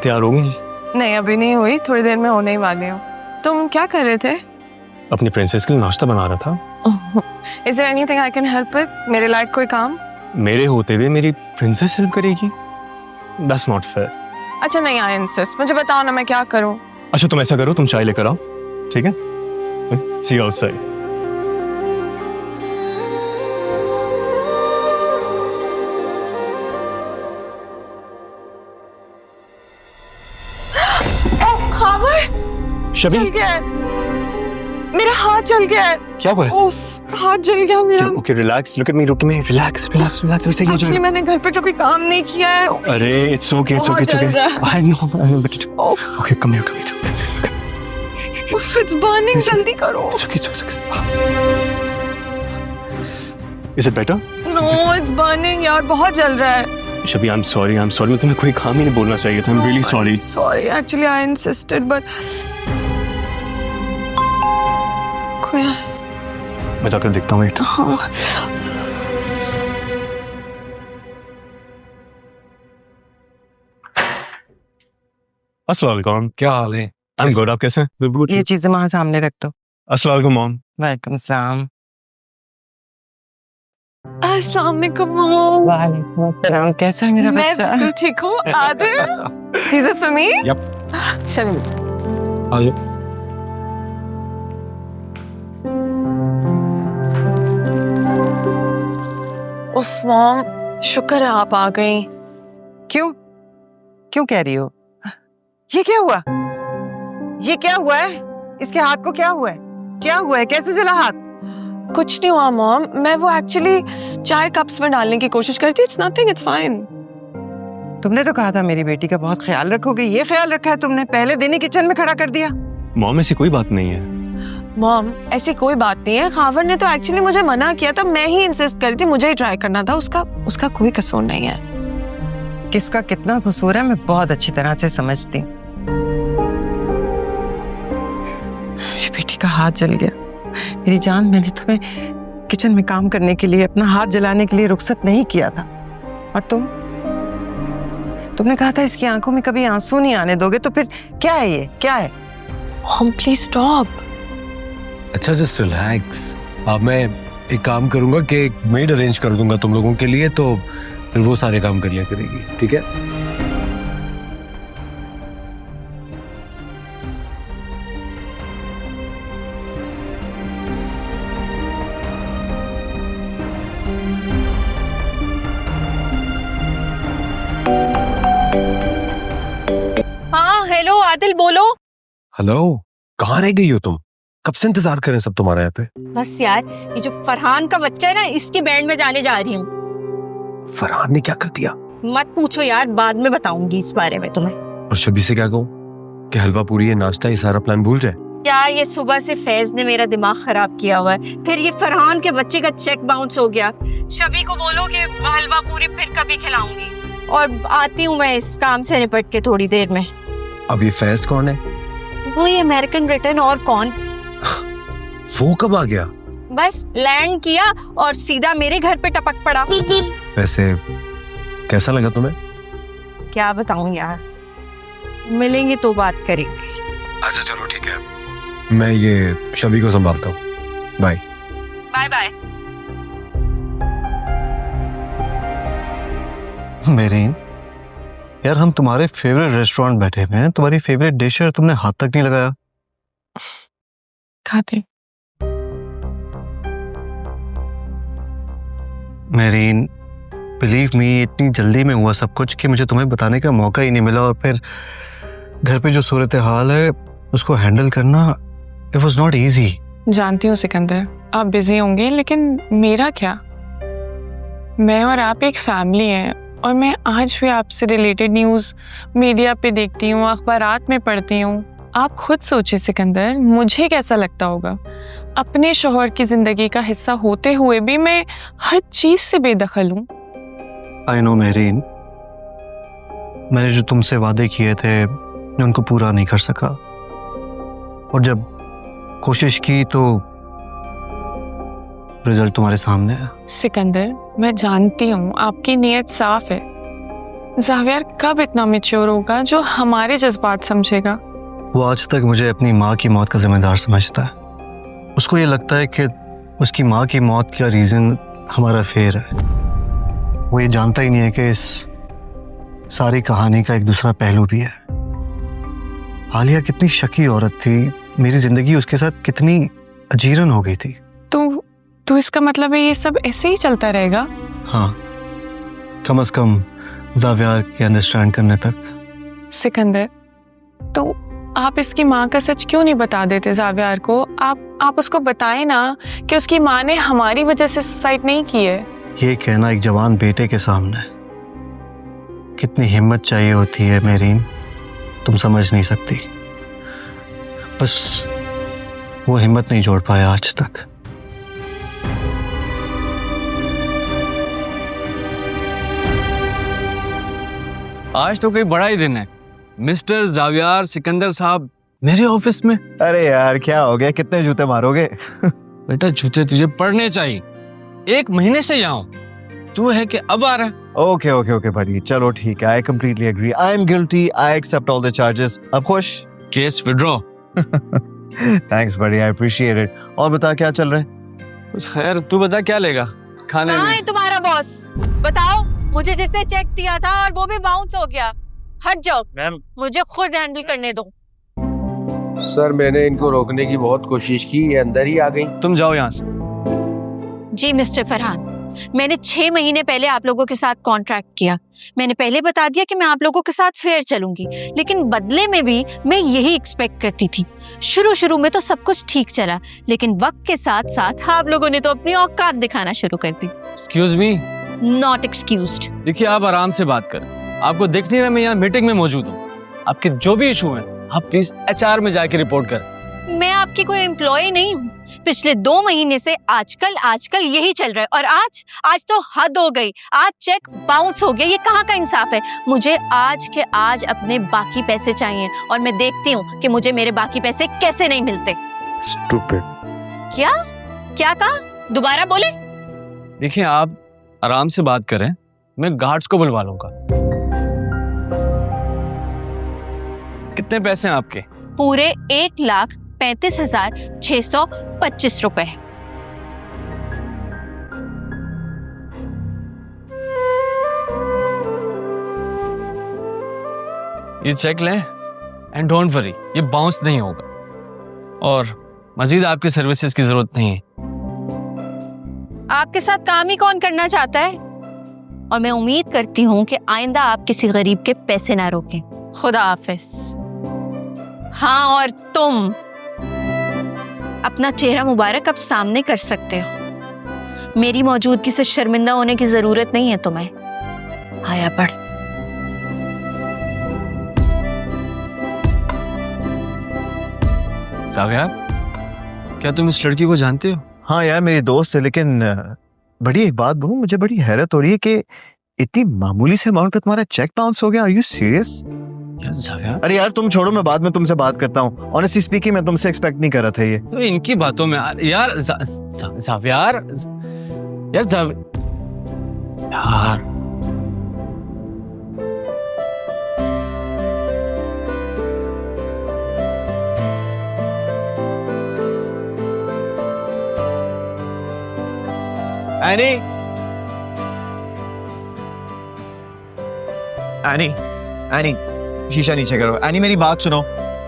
तैयार हो गई? नहीं अभी नहीं हुई, थोड़ी देर में होने ही वाली हूँ। तुम क्या कर रहे थे? अपनी प्रिंसेस के लिए नाश्ता बना रहा था। Is there anything I can help with? मेरे लायक कोई काम? मेरे होते हुए मेरी प्रिंसेस हेल्प करेगी? That's not fair. अच्छा नहीं, I insist. मुझे बताओ ना मैं क्या करूँ? अच्छा तुम ऐसा करो, तुम चाय लेकर आओ, ठीक है? See you outside. शबी, जल गया है। मेरा हाथ जल गया है। क्या हुआ है? उफ, हाथ जल गया मेरा। Okay relax, look at me, रुक में, रिलैक्स रिलैक्स रिलैक्स, वैसे ही हो जाएगा। मैंने घर पे कभी काम नहीं किया है। अरे it's okay it's okay it's okay, I know but okay come here उफ, इट्स बर्निंग, जल्दी करो। It's okay it's okay. Is it better? No it's burning यार, बहुत जल रहा है। शबी आई एम सॉरी मैं तुम्हें कोई काम ही नहीं बोलना चाहिए था। I am really sorry. Sorry actually I insisted but खोया। मैं जाकर देखता हूँ। वेट। हाँ। अस्सलाम वालेकुम। क्या हाल है? आई एम गुड, आप कैसे हैं? ये चीजें वहां सामने रख दो। अस्सलाम वालेकुम मॉम। वालेकुम सलाम। अस्सलाम वालेकुम। वालेकुम सलाम। कैसा है मेरा मैं बच्चा? बिल्कुल ठीक हूँ। Adil, is it for me? Yup. चलिए। आ जाओ। उफ मॉम, शुक्र है आप आ गई। क्यों क्यों कह रही हो? ये क्या हुआ? ये क्या हुआ है? इसके हाथ को क्या हुआ है? क्या हुआ है? कैसे जला हाथ? कुछ नहीं हुआ मॉम, मैं वो एक्चुअली चाय कप्स में डालने की कोशिश करती। It's nothing, it's fine. तुमने तो कहा था मेरी बेटी का बहुत ख्याल रखोगे, ये ख्याल रखा है तुमने? पहले दिन ही किचन में खड़ा कर दिया। मॉम ऐसी कोई बात नहीं है। मॉम ऐसी कोई बात नहीं है, खावर ने तो एक्चुअली मुझे मना किया था, मैं ही इंसिस्ट करी थी, मुझे ही ट्राई करना था। उसका कोई कसूर नहीं है। किसका कितना कसूर है मैं बहुत अच्छी तरह से समझती हूँ। मेरी बेटी का हाथ जल गया। मेरी जान, मैंने तुम्हें किचन में काम करने के लिए, अपना हाथ जलाने के लिए रुखसत नहीं किया था, और तुमने कहा था इसकी आंखों में कभी आंसू नहीं आने दोगे, तो फिर क्या है ये? क्या है? Mom please stop. अच्छा जस्ट रिलैक्स। अब मैं एक काम करूंगा कि एक मेड अरेंज कर दूंगा तुम लोगों के लिए, तो फिर वो सारे काम कर लिया करेगी, ठीक है? हाँ हेलो आदिल, बोलो। हेलो, कहाँ रह गई हो तुम? कब से इंतजार करें सब तुम्हारे यहाँ पे? बस यार, ये जो फरहान का बच्चा है ना, इसकी बैंड में जाने जा रही हूँ। फरहान ने क्या कर दिया? मत पूछो यार, बाद में बताऊंगी इस बारे में तुम्हें। और शबी से क्या कहूँ कि हलवा पूरी, ये नाश्ता, ये सारा प्लान भूल जाए? यार ये सुबह से फैज ने मेरा दिमाग खराब किया हुआ है, फिर ये फरहान के बच्चे का चेक बाउंस हो गया। शबी को बोलो कि हलवा पूरी फिर कभी खिलाऊंगी, और आती हूँ मैं इस काम से निपट के थोड़ी देर में। अब ये फैज कौन है? वो ये अमेरिकन ब्रिटेन, और कौन? वो कब आ गया? बस लैंड किया और सीधा मेरे घर पे टपक पड़ा। वैसे कैसा लगा तुम्हें? क्या बताऊं यार, मिलेंगे तो बात करेंगे। अच्छा चलो ठीक है, मैं ये शबी को संभालता हूँ। Bye bye bye. मेरीन यार, हम तुम्हारे फेवरेट रेस्टोरेंट बैठे हुए हैं, तुम्हारी फेवरेट डिश है, तुमने हाथ तक नहीं लगाया। खाते। मेरीन बिलीव मी, इतनी जल्दी में हुआ सब कुछ कि मुझे तुम्हें बताने का मौका ही नहीं मिला, और फिर घर पे जो सूरत हाल है उसको हैंडल करना, इट वाज नॉट इजी। जानती हूँ सिकंदर, आप बिजी होंगे, लेकिन मेरा क्या? मैं और आप एक फैमिली हैं, और मैं आज भी आपसे रिलेटेड न्यूज़ मीडिया पे देखती हूँ, अखबारात में पढ़ती हूँ। आप खुद सोचिए सिकंदर, मुझे कैसा लगता होगा अपने शौहर की जिंदगी का हिस्सा होते हुए भी मैं हर चीज से बेदखल हूँ। आई नो मेरीन, मैंने जो तुमसे वादे किए थे मैं उनको पूरा नहीं कर सका, और जब कोशिश की तो रिजल्ट तुम्हारे सामने है। सिकंदर, मैं जानती हूँ आपकी नीयत साफ है, जावियर कब इतना मैच्योर होगा जो हमारे जज्बात समझेगा? वो आज तक मुझे अपनी माँ की मौत का जिम्मेदार समझता है। उसको ये लगता है कि उसकी माँ की मौत का रीज़न हमारा फेयर है। वो ये जानता ही नहीं है कि इस सारी कहानी का एक दूसरा पहलू भी है। आलिया कितनी शकी औरत थी, मेरी जिंदगी उसके साथ कितनी अजीरन हो गई थी। तो इसका मतलब है ये सब ऐसे ही चलता रहेगा? हाँ, कम से कम जावियार के अंडरस्टैंड करने तक। सिकंदर, तो आप इसकी माँ का सच क्यों नहीं बता देते जावियार को? आप उसको बताएं ना कि उसकी माँ ने हमारी वजह से सुसाइड नहीं की है। ये कहना एक जवान बेटे के सामने कितनी हिम्मत चाहिए होती है मेरीन, तुम समझ नहीं सकती। बस वो हिम्मत नहीं जोड़ पाया आज तक। आज तो कोई बड़ा ही दिन है। मिस्टर जावियार सिकंदर साहब मेरे ऑफिस में। अरे यार क्या हो गया, कितने जूते मारोगे? बेटा जूते तुझे पड़ने चाहिए, 1 महीने से यहाँ हूँ, तू है कि अब आ रहा है। ओके ओके ओके भाई, चलो ठीक है, I completely agree, I am guilty, I accept all the charges. अब खुश? Case withdraw. थैंक्स बड़ी, आई अप्रिशिएट इट। और बता क्या चल रहा है? बस खैर, तू बता क्या लेगा खाने कहाँ में? है तुम्हारा बॉस? बताओ, मुझे जिसने चेक दिया था और वो भी बाउंस हो गया। हट जाओ मैम, मुझे खुद हैंडल करने दो। सर मैंने इनको रोकने की बहुत कोशिश की, ये अंदर ही आ गई। तुम जाओ यहाँ से। जी मिस्टर फरहान, मैंने 6 महीने पहले आप लोगों के साथ कॉन्ट्रैक्ट किया। मैंने पहले बता दिया कि मैं आप लोगों के साथ फेयर चलूंगी, लेकिन बदले में भी मैं यही एक्सपेक्ट करती थी। शुरू में तो सब कुछ ठीक चला, लेकिन वक्त के साथ साथ आप लोगों ने तो अपनी औकात दिखाना शुरू कर दी। Excuse me. Not excused. देखिए आप आराम से बात करें, आपको दिख नहीं रहा मैं यहाँ मीटिंग में मौजूद हूँ। आपके जो भी इशू हैं आप प्लीज HR में जाके रिपोर्ट करें। मैं आपकी कोई एम्प्लॉय नहीं हूँ। पिछले 2 महीने से आजकल यही चल रहा है, और आज तो हद हो गई। आज चेक बाउंस हो गया, ये कहाँ का इंसाफ है? मुझे आज के आज अपने बाकी पैसे चाहिए, और मैं देखती हूँ कि मुझे मेरे बाकी पैसे कैसे नहीं मिलते। स्टूपिड। क्या कहा? दोबारा बोले। देखिए आप आराम से बात करें, मैं गार्ड्स को बुलवा लूंगा। कितने पैसे हैं आपके? पूरे 1,35,625 रुपए। ये चेक लें एंड डोंट वरी, ये बाउंस नहीं होगा, और मजीद आपकी सर्विसेज की जरूरत नहीं है। आपके साथ काम ही कौन करना चाहता है? और मैं उम्मीद करती हूँ कि आइंदा आप किसी गरीब के पैसे ना रोकें। खुदा हाफिज। हाँ, और तुम अपना चेहरा मुबारक अब सामने कर सकते हो। मेरी मौजूदगी से शर्मिंदा होने की जरूरत नहीं है तुम्हें। आया पढ़। जावियार, क्या तुम इस लड़की को जानते हो? हाँ यार मेरी दोस्त है, लेकिन बड़ी एक बात बोलूं, मुझे बड़ी हैरत हो रही है कि इतनी मामूली से अमाउंट पे तुम्हारा चेक बाउंस हो गया। Are you serious? जावियार, अरे यार तुम छोड़ो, मैं बाद में तुमसे बात करता हूँ। ऑनेस्टली स्पीकिंग मैं तुमसे एक्सपेक्ट नहीं कर रहा था ये। तो इनकी बातों में यार जावियार, यार एनी, एनी, एनी, शीशा नीचे करो। एनी मेरी बात सुनो।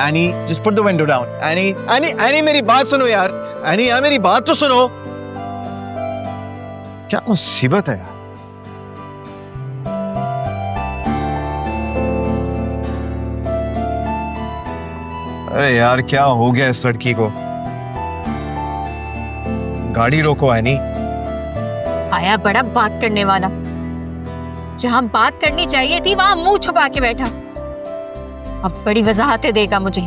Any just put the window down. Any, any, any मेरी बात सुनो यार। एनी यार मेरी बात तो सुनो। क्या मुसीबत है यार। अरे यार क्या हो गया इस लड़की को? गाड़ी रोको एनी। आया बड़ा बात करने वाला। जहां बात करनी चाहिए थी वहां मुंह छुपा के बैठा। अब बड़ी वजाहतें देगा मुझे।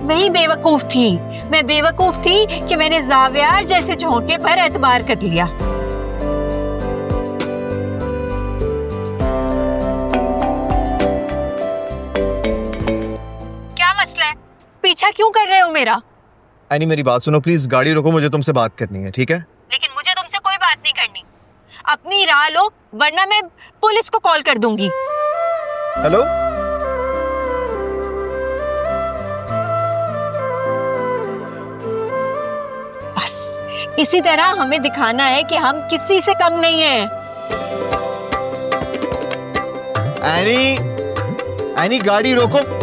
मैं ही बेवकूफ थी। मैं बेवकूफ थी कि मैंने जावियार जैसे झोंके पर एतबार कर लिया। क्या मसला है? पीछा क्यों कर रहे हो मेरा? एनी मेरी बात सुनो प्लीज, गाड़ी रोको, मुझे तुमसे बात करनी है, ठीक है? लेकिन मुझे तुमसे कोई बात नहीं करनी। अपनी राह लो, वरना मैं पुलिस को कॉल कर दूंगी। हेलो बस इसी तरह हमें दिखाना है कि हम किसी से कम नहीं हैं। एनी, एनी गाड़ी रोको।